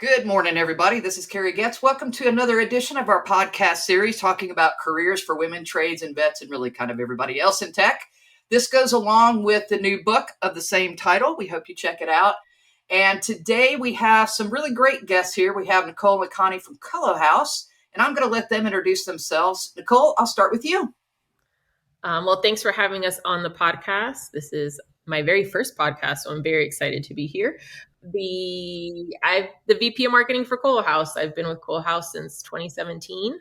Good morning, everybody. This is Carrie Getz. Welcome to another edition of our podcast series talking about careers for women, trades, and vets, and really kind of everybody else in tech. This goes along with the new book of the same title. We hope you check it out. And today we have some really great guests here. We have Nicole and Connie from Colohouse, and I'm going to let them introduce themselves. Nicole, I'll start with you. Well, thanks for having us on the podcast. This is my very first podcast, so I'm very excited to be here. I'm the VP of marketing for Colohouse. I've been with Colohouse since 2017,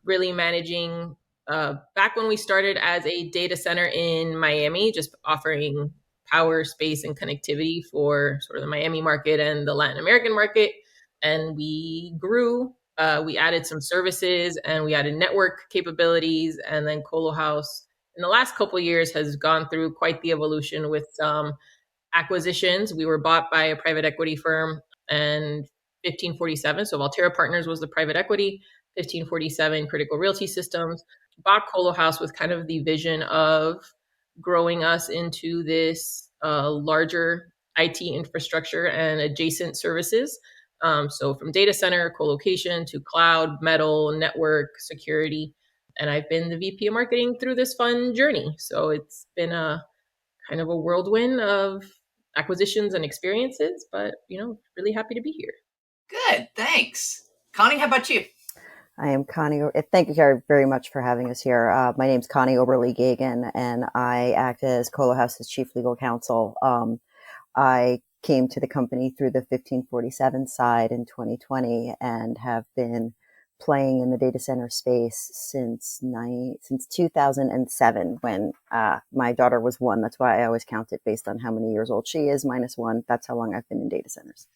really managing back when we started as a data center in Miami, just offering power, space, and connectivity for sort of the Miami market and the Latin American market. And we grew. We added some services and we added network capabilities, and then Colohouse in the last couple of years has gone through quite the evolution with some acquisitions. We were bought by a private equity firm, and 1547, so Valterra Partners was the private equity, 1547 Critical Realty Systems bought Colohouse with kind of the vision of growing us into this larger IT infrastructure and adjacent services. So from data center, co-location to cloud, metal, network, security. And I've been the VP of marketing through this fun journey. So it's been a kind of a whirlwind of acquisitions and experiences, but really happy to be here. Good, thanks. Connie, how about you? I am Connie. Thank you, Carrie, very much for having us here. My name's Connie Geoghan, and I act as Colohouse's chief legal counsel. I came to the company through the 1547 side in 2020 and have been playing in the data center space since 2007 when my daughter was 1. That's why I always count it based on how many years old she is, -1. That's how long I've been in data centers.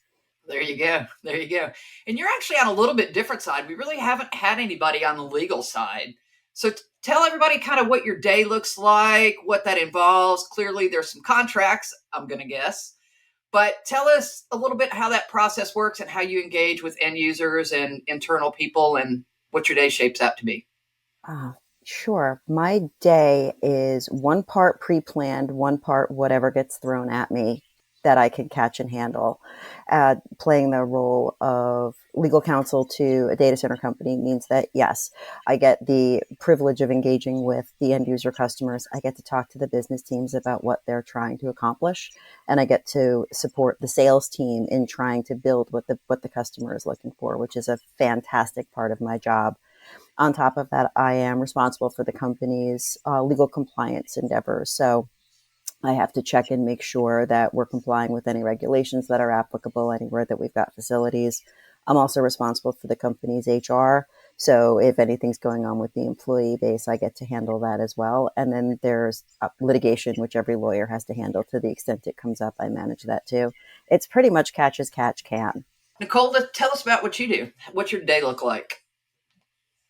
There you go. There you go. And you're actually on a little bit different side. We really haven't had anybody on the legal side. So tell everybody kind of what your day looks like, what that involves. Clearly, there's some contracts, I'm going to guess. But tell us a little bit how that process works and how you engage with end users and internal people and what your day shapes out to be. Sure. My day is one part pre-planned, one part whatever gets thrown at me that I can catch and handle. Playing the role of legal counsel to a data center company means that, yes, I get the privilege of engaging with the end user customers. I get to talk to the business teams about what they're trying to accomplish. And I get to support the sales team in trying to build what the customer is looking for, which is a fantastic part of my job. On top of that, I am responsible for the company's legal compliance endeavors. So I have to check and make sure that we're complying with any regulations that are applicable anywhere that we've got facilities. I'm also responsible for the company's HR. So if anything's going on with the employee base, I get to handle that as well. And then there's litigation, which every lawyer has to handle to the extent it comes up. I manage that too. It's pretty much catch as catch can. Nicole, tell us about what you do. What's your day look like?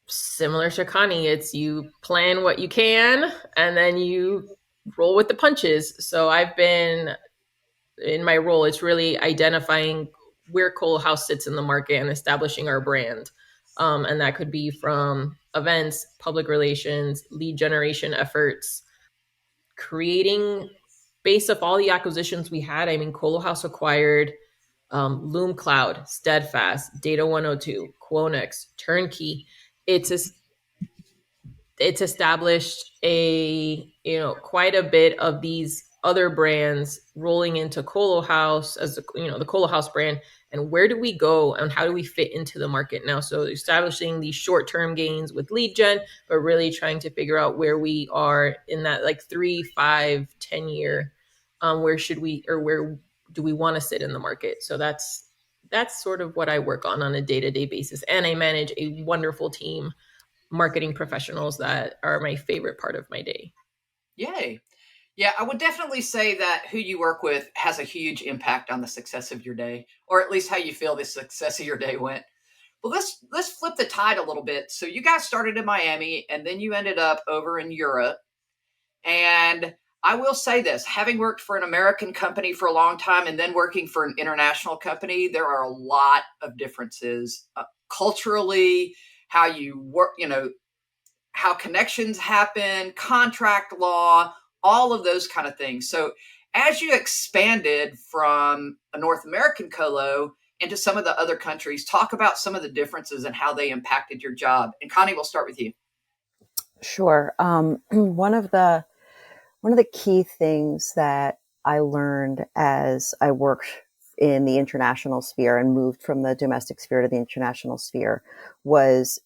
Similar to Connie, it's you plan what you can and then you roll with the punches. So I've been in my role, it's really identifying where Colohouse sits in the market and establishing our brand. And that could be from events, public relations, lead generation efforts, creating based off all the acquisitions we had. I mean, Colohouse acquired Loom Cloud, Steadfast, Data 102, Quonex, Turnkey. It's established quite a bit of these other brands rolling into Colohouse as the Colohouse brand. And where do we go and how do we fit into the market now? So establishing these short-term gains with lead gen, but really trying to figure out where we are in that like 3, 5, 10 year, where do we want to sit in the market? So that's sort of what I work on a day-to-day basis. And I manage a wonderful team, marketing professionals that are my favorite part of my day. Yay. Yeah, I would definitely say that who you work with has a huge impact on the success of your day, or at least how you feel the success of your day went. Well, let's flip the tide a little bit. So you guys started in Miami and then you ended up over in Europe. And I will say this, having worked for an American company for a long time and then working for an international company, there are a lot of differences culturally, how you work, how connections happen, contract law, all of those kind of things. So as you expanded from a North American colo, into some of the other countries. Talk about some of the differences and how they impacted your job. And Connie, we'll start with you. Sure. One of the key things that I learned as I worked in the international sphere and moved from the domestic sphere to the international sphere was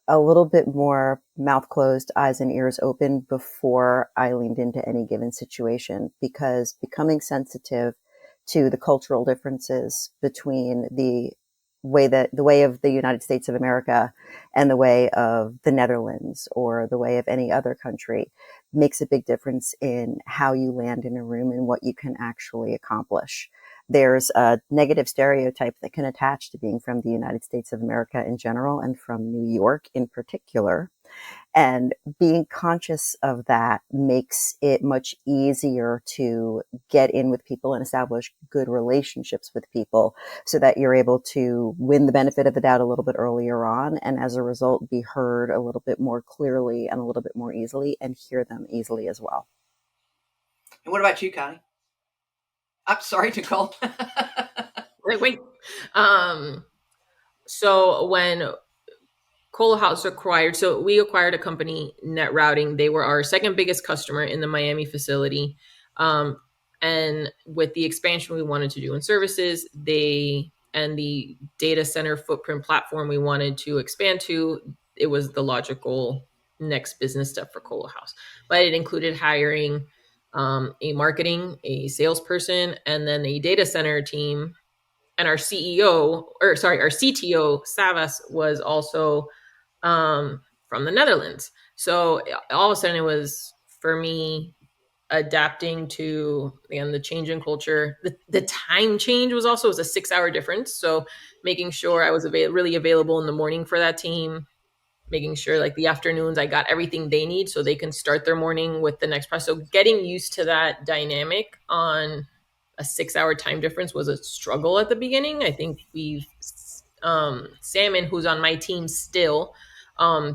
a little bit more mouth closed, eyes and ears open before I leaned into any given situation, because becoming sensitive to the cultural differences between the way of the United States of America and the way of the Netherlands or the way of any other country makes a big difference in how you land in a room and what you can actually accomplish. There's a negative stereotype that can attach to being from the United States of America in general and from New York in particular. And being conscious of that makes it much easier to get in with people and establish good relationships with people so that you're able to win the benefit of the doubt a little bit earlier on. And as a result, be heard a little bit more clearly and a little bit more easily and hear them easily as well. And what about you, Connie? I'm sorry, Nicole. Wait. So when Colohouse acquired, so we acquired a company, Net Routing. They were our second biggest customer in the Miami facility. And with the expansion we wanted to do in services, and the data center footprint platform we wanted to expand to, it was the logical next business step for Colohouse. But it included hiring a marketing, a salesperson, and then a data center team. And our CTO, Savas, was also from the Netherlands. So all of a sudden it was, for me, adapting to, again, the change in culture. The time change was a 6-hour difference. So making sure I was really available in the morning for that team, making sure like the afternoons I got everything they need so they can start their morning with the next process. So getting used to that dynamic on a 6-hour time difference was a struggle at the beginning. I think Salmon, who's on my team still,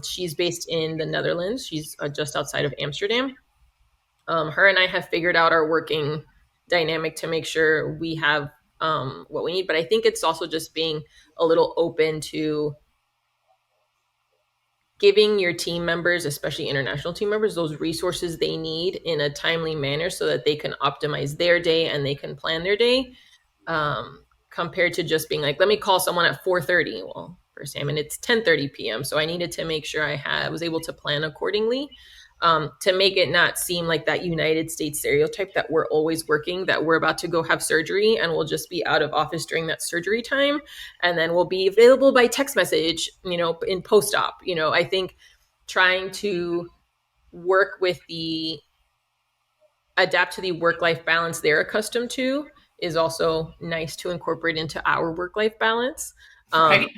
she's based in the Netherlands. She's just outside of Amsterdam. Her and I have figured out our working dynamic to make sure we have what we need. But I think it's also just being a little open to giving your team members, especially international team members, those resources they need in a timely manner so that they can optimize their day and they can plan their day, compared to just being like, let me call someone at 4:30. Well, for Salmon, it's 10:30 p.m. So I needed to make sure I was able to plan accordingly, to make it not seem like that United States stereotype that we're always working, that we're about to go have surgery and we'll just be out of office during that surgery time. And then we'll be available by text message, in post-op. I think trying to adapt to the work-life balance they're accustomed to is also nice to incorporate into our work-life balance. Right.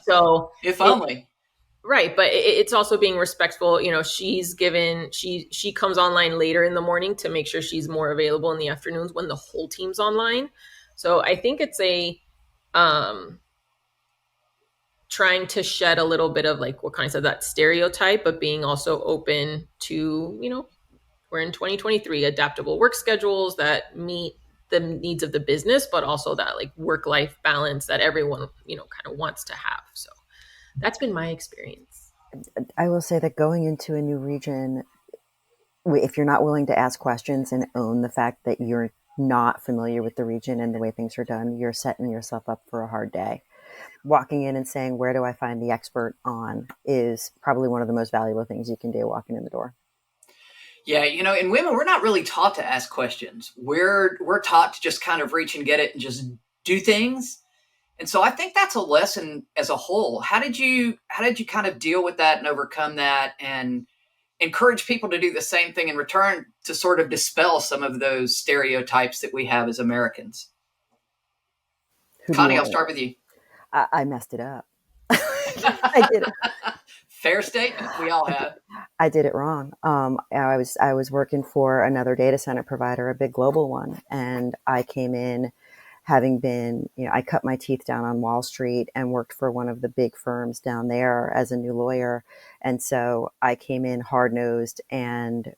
So if only. Right, but it's also being respectful. She comes online later in the morning to make sure she's more available in the afternoons when the whole team's online. So I think it's trying to shed a little bit of like what kind of said that stereotype, but being also open to, we're in 2023, adaptable work schedules that meet the needs of the business, but also that like work-life balance that everyone, kind of wants to have. So that's been my experience. I will say that going into a new region, if you're not willing to ask questions and own the fact that you're not familiar with the region and the way things are done, you're setting yourself up for a hard day. Walking in and saying, where do I find the expert on, is probably one of the most valuable things you can do walking in the door. Yeah, in women, we're not really taught to ask questions. We're taught to just kind of reach and get it and just do things. And so I think that's a lesson as a whole. How did you kind of deal with that and overcome that and encourage people to do the same thing in return to sort of dispel some of those stereotypes that we have as Americans? Connie, I'll start with you. I messed it up. I did it. Fair statement. We all have. I did it wrong. I was working for another data center provider, a big global one, and I came in having been, I cut my teeth down on Wall Street and worked for one of the big firms down there as a new lawyer. And so I came in hard-nosed and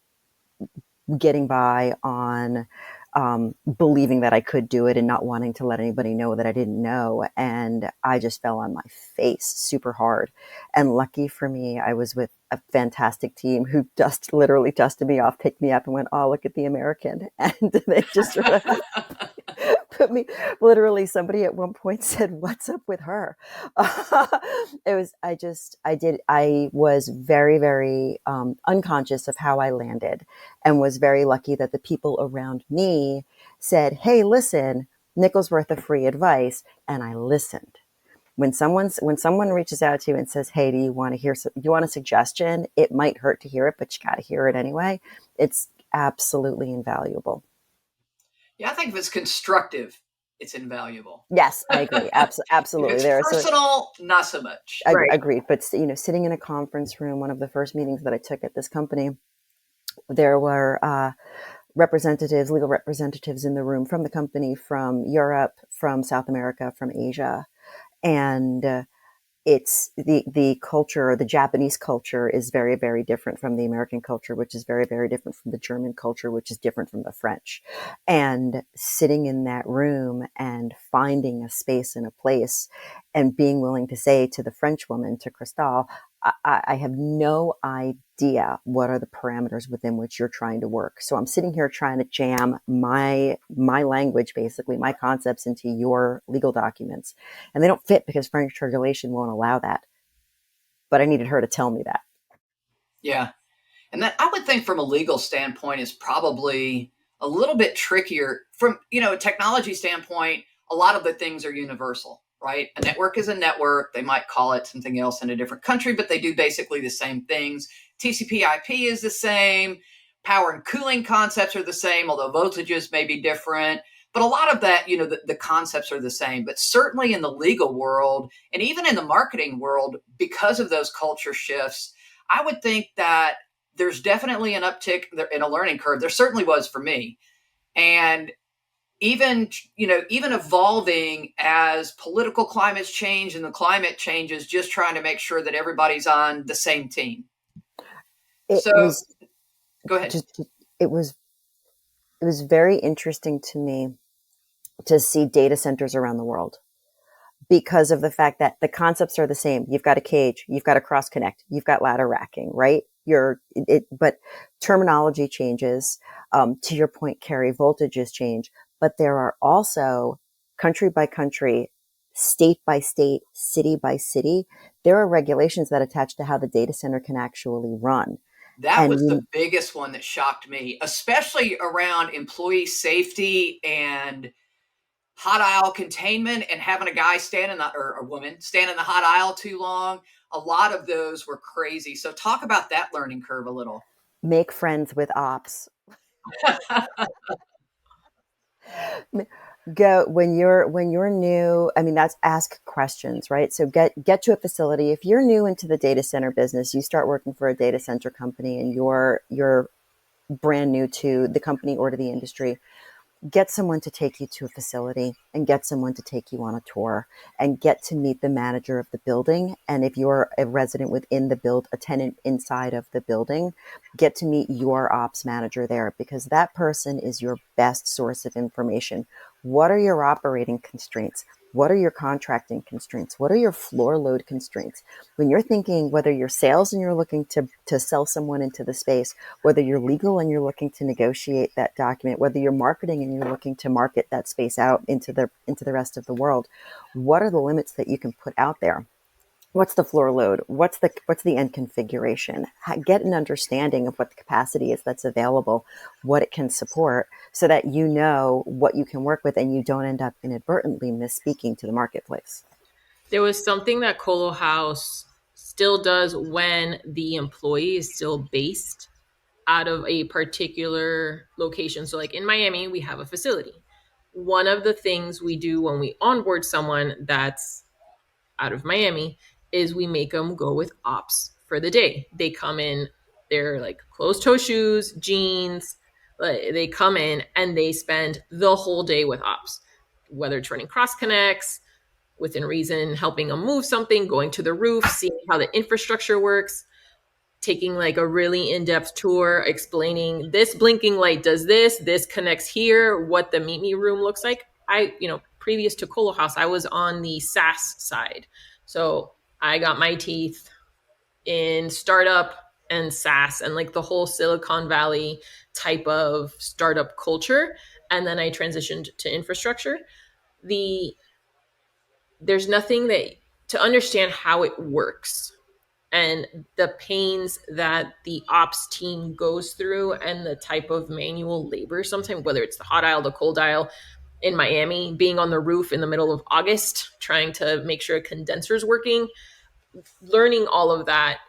getting by on believing that I could do it and not wanting to let anybody know that I didn't know. And I just fell on my face super hard. And lucky for me, I was with a fantastic team who just literally dusted me off, picked me up, and went, "Oh, look at the American." And they just sort of put me, literally, somebody at one point said, "What's up with her?" It was, I was very, very unconscious of how I landed, and was very lucky that the people around me said, "Hey, listen, nickel's worth of free advice." And I listened. When someone reaches out to you and says, "Hey, do you want a suggestion?" It might hurt to hear it, but you got to hear it anyway. It's absolutely invaluable. Yeah, I think if it's constructive, it's invaluable. Yes, I agree. If Absolutely. it's There are so personal, not so much. Right. agreed. But sitting in a conference room, one of the first meetings that I took at this company, there were legal representatives in the room from the company, from Europe, from South America, from Asia, and it's the culture, the Japanese culture is very, very different from the American culture, which is very, very different from the German culture, which is different from the French. And sitting in that room and finding a space and a place and being willing to say to the French woman, to Christelle, I have no idea what are the parameters within which you're trying to work. So I'm sitting here trying to jam my language, basically my concepts, into your legal documents, and they don't fit because French regulation won't allow that. But I needed her to tell me that. Yeah. And that, I would think, from a legal standpoint, is probably a little bit trickier. From a technology standpoint, a lot of the things are universal, right? A network is a network. They might call it something else in a different country, but they do basically the same things. TCP/IP is the same. Power and cooling concepts are the same, although voltages may be different. But a lot of that, the concepts are the same. But certainly in the legal world and even in the marketing world, because of those culture shifts, I would think that there's definitely an uptick in a learning curve. There certainly was for me. And even evolving as political climates change and the climate changes, just trying to make sure that everybody's on the same team. It So was go ahead. just it was very interesting to me to see data centers around the world, because of the fact that the concepts are the same. You've got a cage, you've got a cross connect, you've got ladder racking, right? But terminology changes. To your point, Carrie, voltages change, but there are also, country by country, state by state, city by city, there are regulations that attach to how the data center can actually run. That And was the biggest one that shocked me, especially around employee safety and hot aisle containment, and having a guy stand in the, or a woman stand in the hot aisle too long. A lot of those were crazy. So talk about that learning curve a little. make friends with ops. Go when you're new. I mean, that's ask questions, right? So get to a facility. If you're new into the data center business, you start working for a data center company and you're brand new to the company or to the industry, get someone to take you to a facility and get someone to take you on a tour and get to meet the manager of the building. And if you're a resident within a tenant inside of the building, get to meet your ops manager there, because that person is your best source of information. What are your operating constraints? What are your contracting constraints? What are your floor load constraints? When you're thinking, whether you're sales and you're looking to sell someone into the space, whether you're legal and you're looking to negotiate that document, whether you're marketing and you're looking to market that space out into the rest of the world, what are the limits that you can put out there? What's the floor load? What's the end configuration? Get an understanding of what the capacity is that's available, what it can support, so that you know what you can work with and you don't end up inadvertently misspeaking to the marketplace. There was something that Colohouse still does when the employee is still based out of a particular location. So, like in Miami, we have a facility. One of the things we do when we onboard someone that's out of Miami is we make them go with ops for the day. They come in, they're like closed toe shoes, jeans. They come in and they spend the whole day with ops, whether it's running cross connects, within reason, helping them move something, going to the roof, seeing how the infrastructure works. taking like a really in-depth tour, explaining this blinking light does this connects here, what the meet me room looks like. Previous to Colohouse, I was on the SaaS side. So I got my teeth in startup and SaaS and like the whole Silicon Valley type of startup culture. And then I transitioned to infrastructure. There's nothing that to understand how it works and the pains that the ops team goes through and the type of manual labor sometimes, whether it's the hot aisle, the cold aisle. In Miami, being on the roof in the middle of August, trying to make sure a condenser's working, learning all of that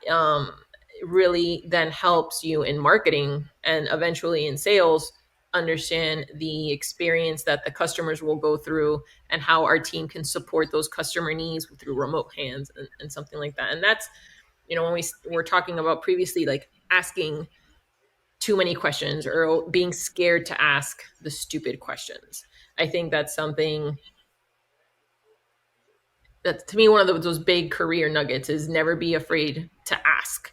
really then helps you in marketing and eventually in sales understand the experience that the customers will go through and how our team can support those customer needs through remote hands and something like that. And that's, when we were talking about previously, like asking too many questions or being scared to ask the stupid questions. I think that's something that's to me one of those big career nuggets is never be afraid to ask,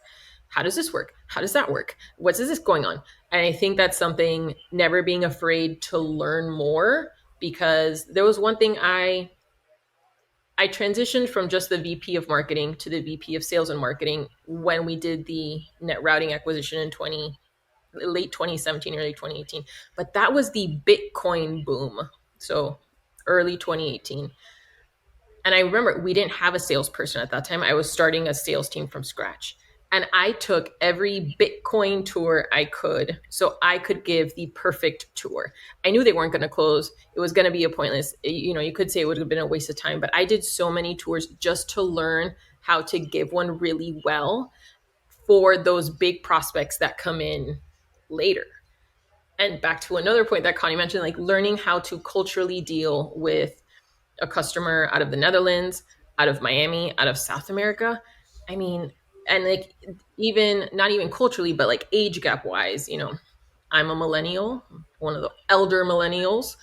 how does this work, how does that work, what's this going on. And I think that's something, never being afraid to learn more, because there was one thing I transitioned from just the VP of marketing to the VP of sales and marketing when we did the net routing acquisition in late 2017, early 2018. But that was the Bitcoin boom, so early 2018. And I remember we didn't have a salesperson at that time. I was starting a sales team from scratch. And I took every Bitcoin tour I could so I could give the perfect tour. I knew they weren't going to close. It was going to be a pointless, you could say it would have been a waste of time, but I did so many tours just to learn how to give one really well for those big prospects that come in later. And back to another point that Connie mentioned, like learning how to culturally deal with a customer out of the Netherlands, out of Miami, out of South America. I mean, and like even not even culturally, but like age gap wise, I'm a millennial, one of the elder millennials,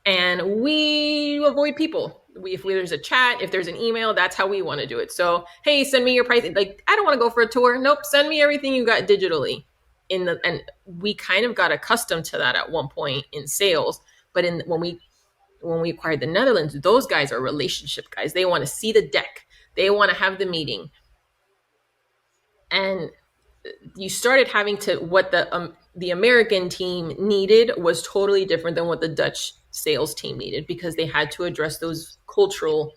and we avoid people. If there's a chat, if there's an email, that's how we want to do it. So, hey, send me your price. Like, I don't want to go for a tour. Nope, send me everything you got digitally. And we kind of got accustomed to that at one point in sales. But when we acquired the Netherlands, those guys are relationship guys. They want to see the deck. They want to have the meeting. And you started having to, what the American team needed was totally different than what the Dutch sales team needed, because they had to address those cultural,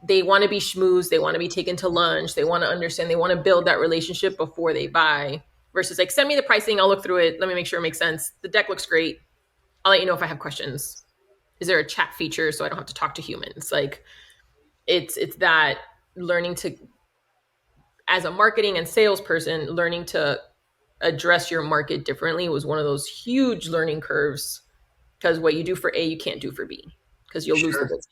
they want to be schmoozed, they want to be taken to lunch, they want to understand, they want to build that relationship before they buy, versus like, send me the pricing, I'll look through it, let me make sure it makes sense. The deck looks great. I'll let you know if I have questions. Is there a chat feature so I don't have to talk to humans? Like it's that learning to, as a marketing and salesperson, learning to address your market differently was one of those huge learning curves, because what you do for A, you can't do for B, because you'll lose the Sure. business.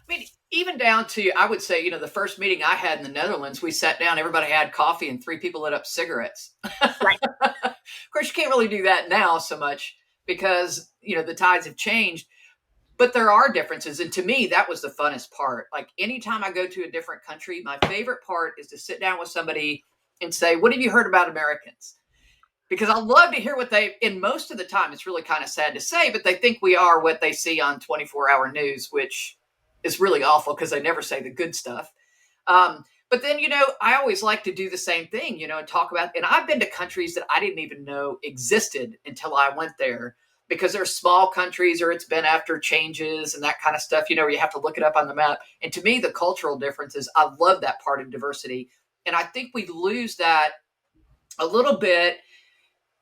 I mean, even down to, I would say, the first meeting I had in the Netherlands, we sat down, everybody had coffee, and 3 people lit up cigarettes. Right. Of course, you can't really do that now so much because, the tides have changed, but there are differences. And to me, that was the funnest part. Like anytime I go to a different country, my favorite part is to sit down with somebody and say, what have you heard about Americans? Because I love to hear what and most of the time, it's really kind of sad to say, but they think we are what they see on 24-hour news, which is really awful because they never say the good stuff. But then, I always like to do the same thing, and talk about, and I've been to countries that I didn't even know existed until I went there, because they're small countries or it's been after changes and that kind of stuff, where you have to look it up on the map. And to me, the cultural differences, I love that part of diversity. And I think we lose that a little bit,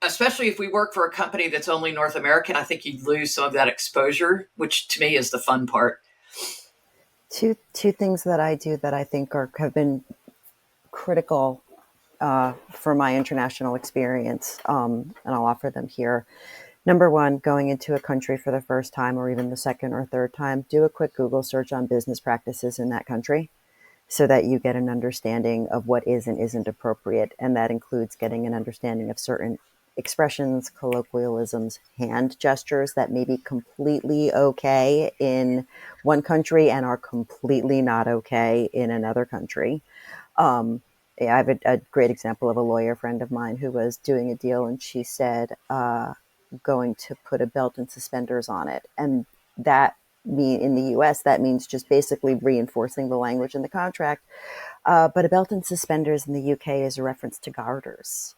especially if we work for a company that's only North American. I think you lose some of that exposure, which to me is the fun part. Two things that I do that I think have been critical for my international experience, and I'll offer them here. Number one, going into a country for the first time or even the second or third time, do a quick Google search on business practices in that country so that you get an understanding of what is and isn't appropriate. And that includes getting an understanding of certain expressions, colloquialisms, hand gestures that may be completely okay in one country and are completely not okay in another country. I have a great example of a lawyer friend of mine who was doing a deal, and she said, going to put a belt and suspenders on it. And that mean in the US, that means just basically reinforcing the language in the contract. But a belt and suspenders in the UK is a reference to garters.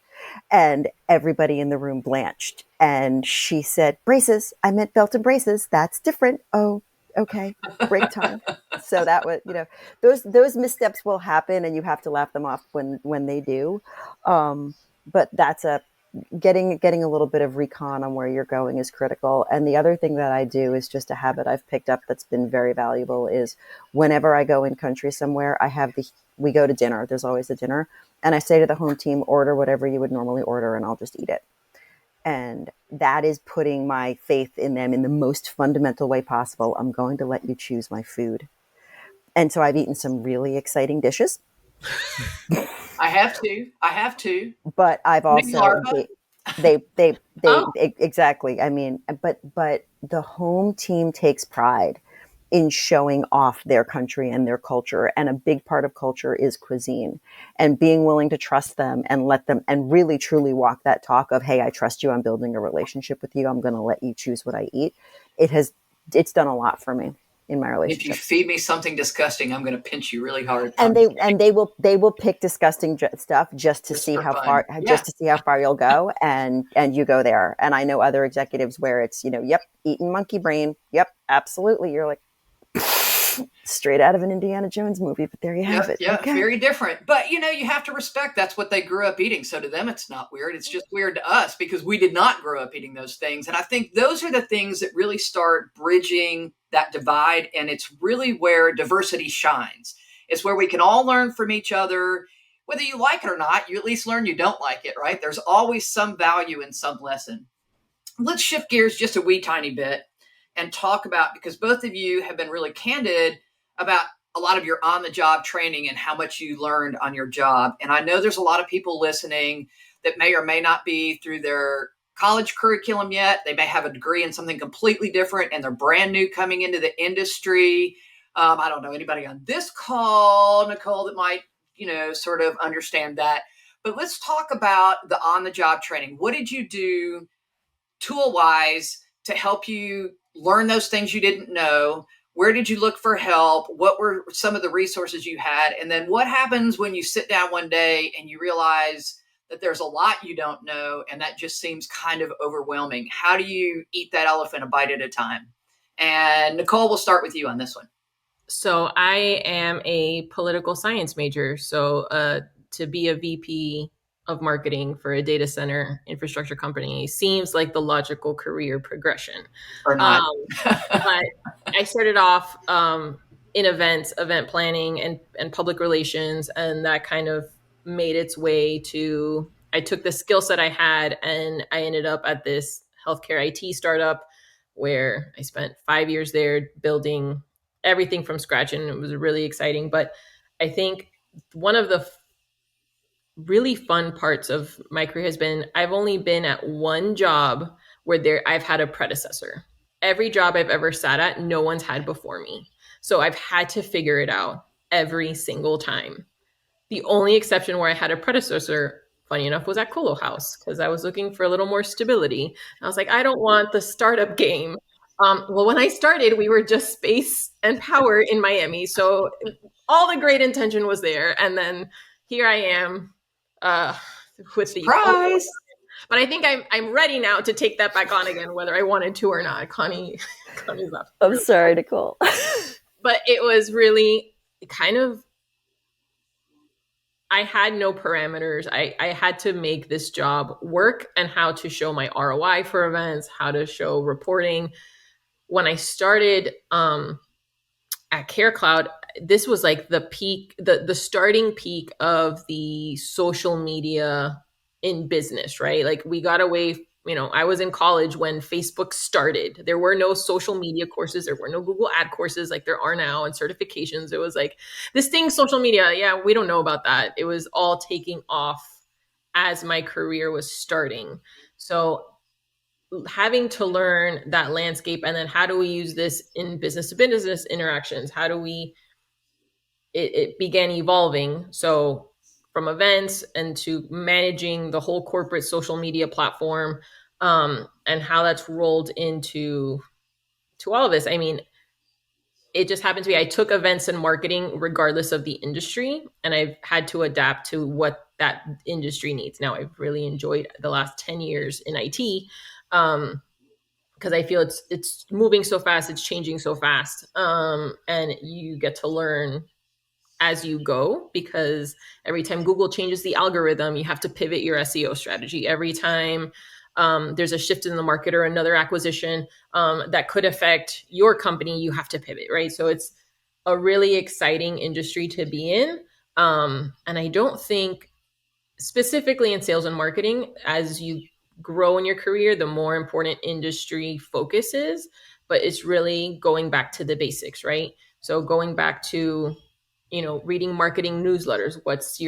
And everybody in the room blanched. And she said, braces. I meant belt and braces. That's different. Oh, okay. Break time. So that was, those missteps will happen, and you have to laugh them off when they do. But that's a getting a little bit of recon on where you're going is critical. And the other thing that I do is just a habit I've picked up that's been very valuable is whenever I go in country somewhere, we go to dinner. There's always a dinner. And I say to the home team, order whatever you would normally order and I'll just eat it. And that is putting my faith in them in the most fundamental way possible. I'm going to let you choose my food. And so I've eaten some really exciting dishes. I have to. I have to. But I've also they Oh. exactly. I mean, but the home team takes pride in showing off their country and their culture, and a big part of culture is cuisine, and being willing to trust them and let them and really truly walk that talk of, hey, I trust you, I'm building a relationship with you, I'm going to let you choose what I eat. It's done a lot for me in my If you relationships. feed me something disgusting, I'm going to pinch you really hard. And they will pick disgusting stuff just to see how far you'll go, and you go there. And I know other executives where it's, yep, eating monkey brain, yep, absolutely. You're like, straight out of an Indiana Jones movie, but there you have it. Yeah, okay. Very different. But you have to respect that's what they grew up eating. So to them, it's not weird. It's just weird to us because we did not grow up eating those things. And I think those are the things that really start bridging that divide. And it's really where diversity shines. It's where we can all learn from each other. Whether you like it or not, you at least learn you don't like it, right? There's always some value in some lesson. Let's shift gears just a wee tiny bit and talk about, because both of you have been really candid about a lot of your on the job training and how much you learned on your job. And I know there's a lot of people listening that may or may not be through their college curriculum yet. They may have a degree in something completely different and they're brand new coming into the industry. I don't know anybody on this call, Nicole, that might, sort of understand that. But let's talk about the on the job training. What did you do tool wise to help you learn those things you didn't know? Where did you look for help? What were some of the resources you had? And then what happens when you sit down one day and you realize that there's a lot you don't know and that just seems kind of overwhelming? How do you eat that elephant a bite at a time? And Nicole, we'll start with you on this one. So I am a political science major. So to be a VP of marketing for a data center infrastructure company seems like the logical career progression. Or not. But I started off in event planning and public relations, and that kind of made its way to, I took the skill set I had and I ended up at this healthcare IT startup where I spent 5 years there building everything from scratch, and it was really exciting. But I think one of the really fun parts of my career has been, I've only been at one job where I've had a predecessor. Every job I've ever sat at, no one's had before me. So I've had to figure it out every single time. The only exception where I had a predecessor, funny enough, was at Colohouse, because I was looking for a little more stability. I was like, I don't want the startup game. Well, when I started, we were just space and power in Miami. So all the great intention was there. And then here I am with Surprise! But I think I'm ready now to take that back on again, whether I wanted to or not. Connie's up. I'm sorry, Nicole. But it was really kind of, I had no parameters. I had to make this job work, and how to show my ROI for events, how to show reporting. When I started at CareCloud, this was like the peak, the starting peak of the social media in business, right? Like we got away, I was in college when Facebook started. There were no social media courses. There were no Google ad courses like there are now, and certifications. It was like this thing, social media. Yeah, we don't know about that. It was all taking off as my career was starting. So having to learn that landscape, and then how do we use this in business to business interactions? How do we, it began evolving. So from events and to managing the whole corporate social media platform, and how that's rolled into all of this. I mean, it just happened to be I took events and marketing regardless of the industry, and I've had to adapt to what that industry needs. Now, I've really enjoyed the last 10 years in IT, because I feel it's moving so fast, it's changing so fast, and you get to learn as you go, because every time Google changes the algorithm, you have to pivot your SEO strategy. Every time there's a shift in the market or another acquisition that could affect your company, you have to pivot, right? So it's a really exciting industry to be in. And I don't think, specifically in sales and marketing, as you grow in your career, the more important industry focus is, but it's really going back to the basics, right? So going back to, reading marketing newsletters. What's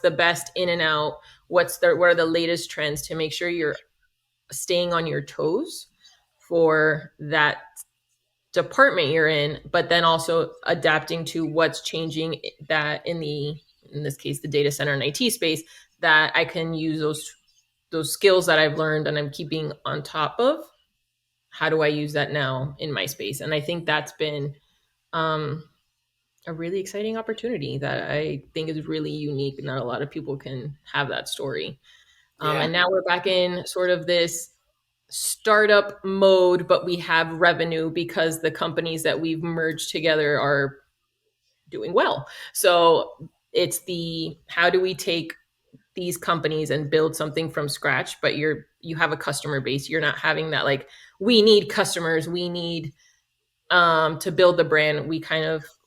the best in and out? What are the latest trends to make sure you're staying on your toes for that department you're in, but then also adapting to what's changing, that in this case, the data center and IT space, that I can use those skills that I've learned and I'm keeping on top of. How do I use that now in my space? And I think that's been a really exciting opportunity that I think is really unique. Not a lot of people can have that story. Yeah. And now we're back in sort of this startup mode, but we have revenue because the companies that we've merged together are doing well. So it's how do we take these companies and build something from scratch, but you have a customer base. You're not having that, like, we need customers, we need to build the brand.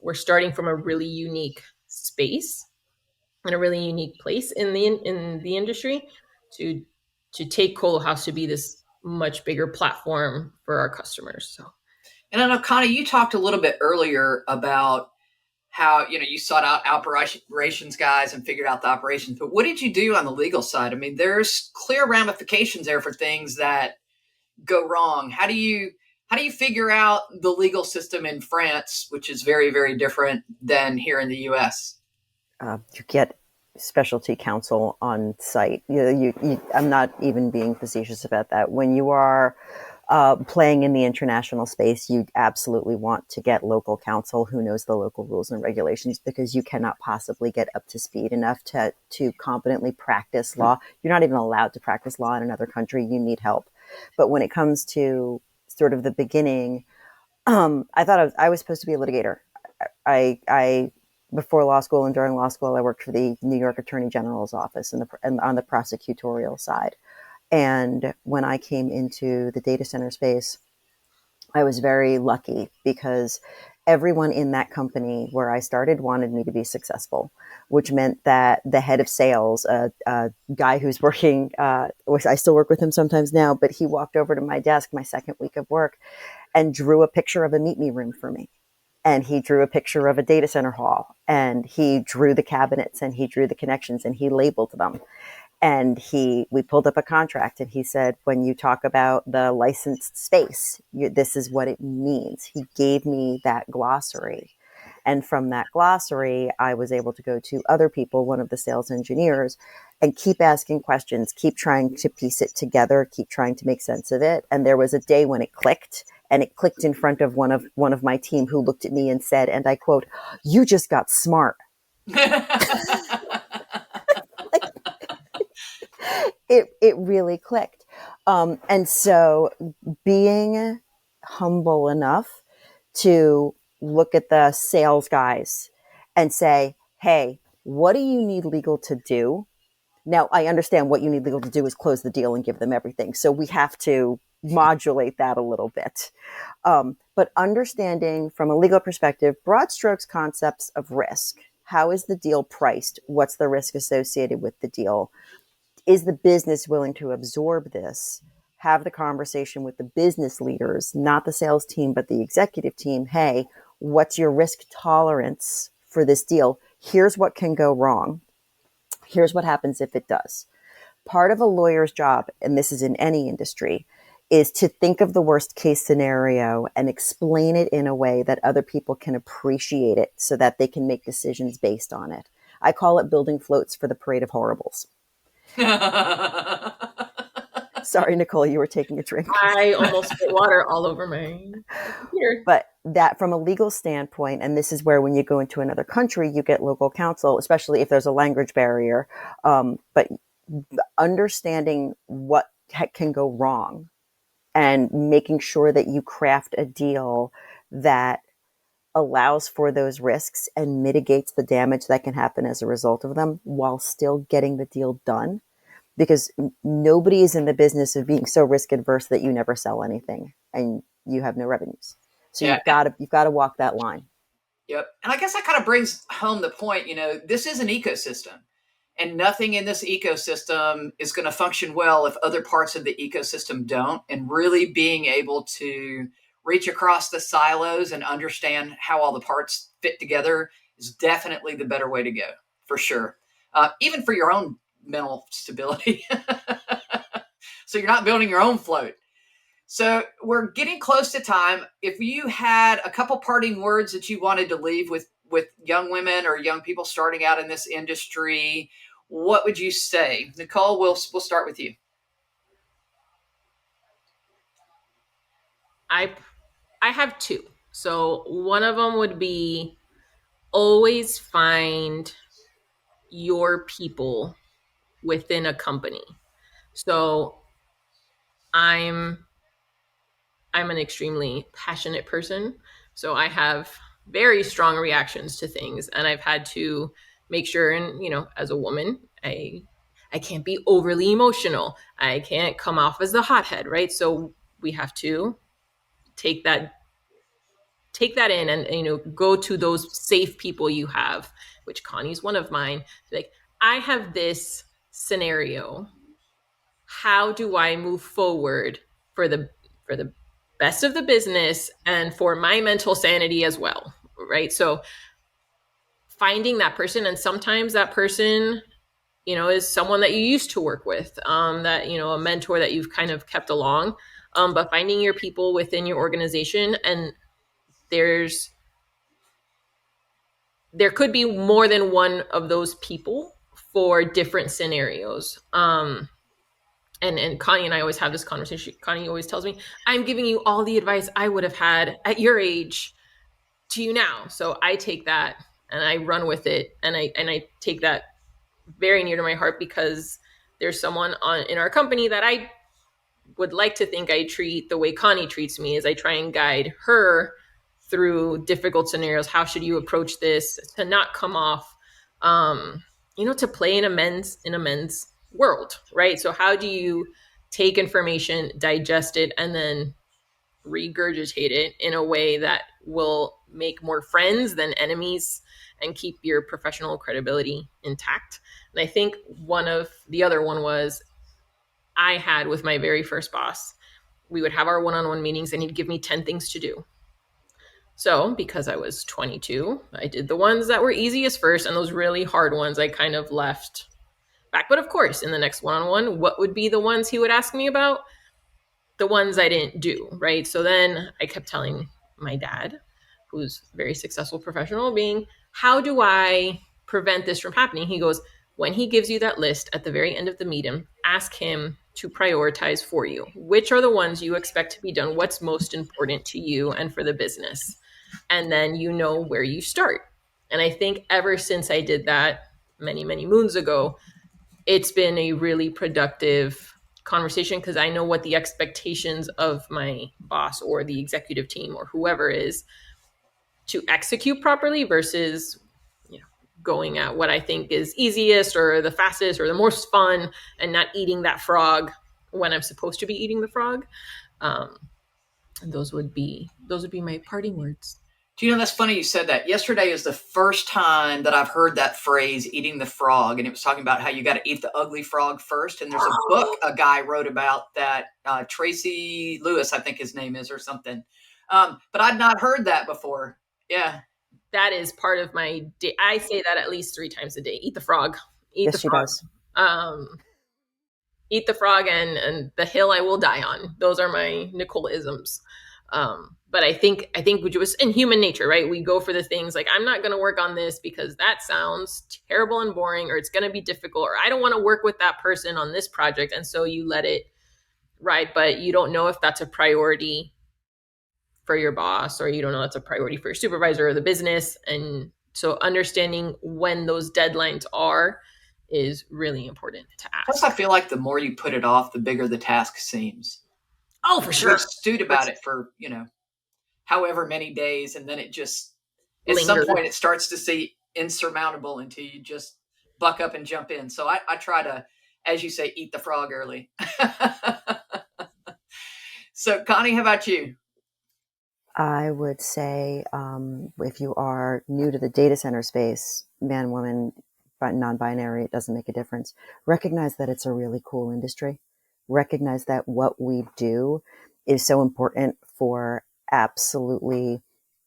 We're starting from a really unique space and a really unique place in the industry to take Colohouse to be this much bigger platform for our customers. So, and I know, Connie, you talked a little bit earlier about how you sought out operations guys and figured out the operations. But what did you do on the legal side? I mean, there's clear ramifications there for things that go wrong. How do you figure out the legal system in France, which is very, very different than here in the U.S.? You get specialty counsel on site. I'm not even being facetious about that. When you are playing in the international space, you absolutely want to get local counsel who knows the local rules and regulations, because you cannot possibly get up to speed enough to competently practice law. You're not even allowed to practice law in another country. You need help. But when it comes to sort of the beginning, I thought I was supposed to be a litigator. I before law school and during law school, I worked for the New York Attorney General's office and on the prosecutorial side. And when I came into the data center space, I was very lucky because everyone in that company where I started wanted me to be successful, which meant that the head of sales, a guy who's working, I still work with him sometimes now, but he walked over to my desk my second week of work and drew a picture of a meet me room for me. And he drew a picture of a data center hall, and he drew the cabinets, and he drew the connections, and he labeled them. And we pulled up a contract, and he said, when you talk about the licensed space, this is what it means. He gave me that glossary. And from that glossary, I was able to go to other people, one of the sales engineers, and keep asking questions, keep trying to piece it together, keep trying to make sense of it. And there was a day when it clicked, and it clicked in front of one of my team, who looked at me and said, and I quote, "You just got smart." It really clicked. And so being humble enough to look at the sales guys and say, hey, what do you need legal to do? Now, I understand what you need legal to do is close the deal and give them everything. So we have to modulate that a little bit. But understanding from a legal perspective, broad strokes concepts of risk. How is the deal priced? What's the risk associated with the deal? Is the business willing to absorb this? Have the conversation with the business leaders, not the sales team, but the executive team. Hey, what's your risk tolerance for this deal? Here's what can go wrong. Here's what happens if it does. Part of a lawyer's job, and this is in any industry, is to think of the worst case scenario and explain it in a way that other people can appreciate it so that they can make decisions based on it. I call it building floats for the parade of horribles. Sorry, Nicole, you were taking a drink. I almost spit water all over my computer. But that from a legal standpoint, and this is where when you go into another country, you get local counsel, especially if there's a language barrier. But understanding what can go wrong and making sure that you craft a deal that allows for those risks and mitigates the damage that can happen as a result of them while still getting the deal done. Because nobody is in the business of being so risk adverse that you never sell anything and you have no revenues. So Yeah. you've got to walk that line. Yep. And I guess that kind of brings home the point, this is an ecosystem, and nothing in this ecosystem is going to function well if other parts of the ecosystem don't. And really being able to reach across the silos and understand how all the parts fit together is definitely the better way to go, for sure. Even for your own mental stability. So you're not building your own float. So we're getting close to time. If you had a couple parting words that you wanted to leave with young women or young people starting out in this industry, what would you say? Nicole, we'll start with you. I have two. So one of them would be always find your people within a company. So I'm an extremely passionate person. So I have very strong reactions to things, and I've had to make sure, and as a woman, I can't be overly emotional. I can't come off as the hothead, right? So we have to take that in and go to those safe people you have, which Connie's one of mine. Like, I have this scenario. How do I move forward for the best of the business and for my mental sanity as well, right? So finding that person, and sometimes that person is someone that you used to work with, that a mentor that you've kind of kept along, but finding your people within your organization. And there could be more than one of those people for different scenarios. And Connie and I always have this conversation. Connie always tells me, I'm giving you all the advice I would have had at your age to you now. So I take that and I run with it. And I take that very near to my heart, because there's someone in our company that I would like to think I treat the way Connie treats me, as I try and guide her through difficult scenarios. How should you approach this to not come off, to play in a men's world, right? So how do you take information, digest it, and then regurgitate it in a way that will make more friends than enemies and keep your professional credibility intact? And I think the other one was, I had with my very first boss, we would have our one-on-one meetings and he'd give me 10 things to do. So because I was 22, I did the ones that were easiest first, and those really hard ones I kind of left back. But of course, in the next one-on-one, what would be the ones he would ask me about? The ones I didn't do, right? So then I kept telling my dad, who's a very successful professional, how do I prevent this from happening? He goes, when he gives you that list at the very end of the meeting, ask him to prioritize for you. Which are the ones you expect to be done? What's most important to you and for the business? And then you know where you start. And I think ever since I did that many, many moons ago, it's been a really productive conversation, because I know what the expectations of my boss or the executive team or whoever is to execute properly, versus going at what I think is easiest or the fastest or the most fun, and not eating that frog when I'm supposed to be eating the frog. And those would be my parting words. Do you know, that's funny you said that. Yesterday is the first time that I've heard that phrase, eating the frog. And it was talking about how you got to eat the ugly frog first. And there's a book a guy wrote about that, Tracy Lewis, I think his name is, or something. But I'd not heard that before. Yeah. That is part of my day. I say that at least 3 times a day. Eat the frog. Eat the frog. She does. Eat the frog and the hill I will die on. Those are my Nicole-isms. But I think just in human nature, right? We go for the things like, I'm not going to work on this because that sounds terrible and boring, or it's going to be difficult, or I don't want to work with that person on this project. And so you let it ride, but you don't know if that's a priority for your boss, or you don't know that's a priority for your supervisor or the business. And so understanding when those deadlines are is really important to Plus, ask. I feel like the more you put it off, the bigger the task seems. Oh, for sure. We've stewed about it for, however many days, and then it just, at some Linger. point, it starts to seem insurmountable until you just buck up and jump in. So I try to, as you say, eat the frog early. So, Connie, how about you? I would say if you are new to the data center space, man, woman, non-binary, it doesn't make a difference. Recognize that it's a really cool industry. Recognize that what we do is so important for absolutely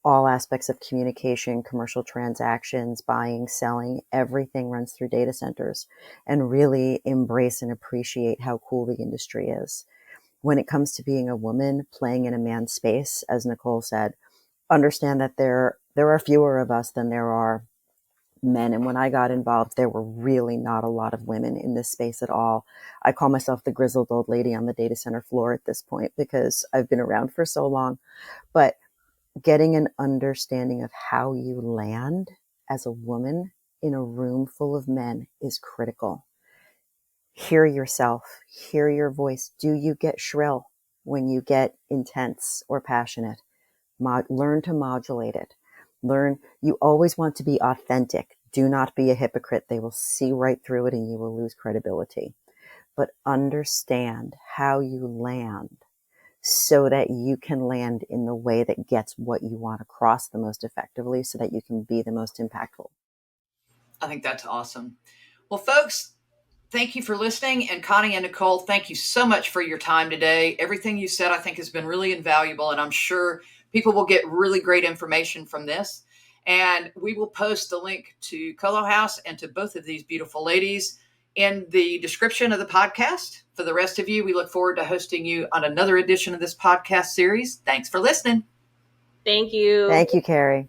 all aspects of communication, commercial transactions, buying, selling, everything runs through data centers, and really embrace and appreciate how cool the industry is. When it comes to being a woman playing in a man's space, as Nicole said, understand that there are fewer of us than there are men. And when I got involved, there were really not a lot of women in this space at all. I call myself the grizzled old lady on the data center floor at this point because I've been around for so long. But getting an understanding of how you land as a woman in a room full of men is critical. Hear yourself, hear your voice. Do you get shrill when you get intense or passionate? Learn to modulate it. You always want to be authentic. Do not be a hypocrite. They will see right through it and you will lose credibility. But understand how you land so that you can land in the way that gets what you want across the most effectively so that you can be the most impactful. I think that's awesome. Well, folks, thank you for listening. And Connie and Nicole, thank you so much for your time today. Everything you said, I think, has been really invaluable. And I'm sure people will get really great information from this. And we will post the link to Colohouse and to both of these beautiful ladies in the description of the podcast. For the rest of you, we look forward to hosting you on another edition of this podcast series. Thanks for listening. Thank you. Thank you, Carrie.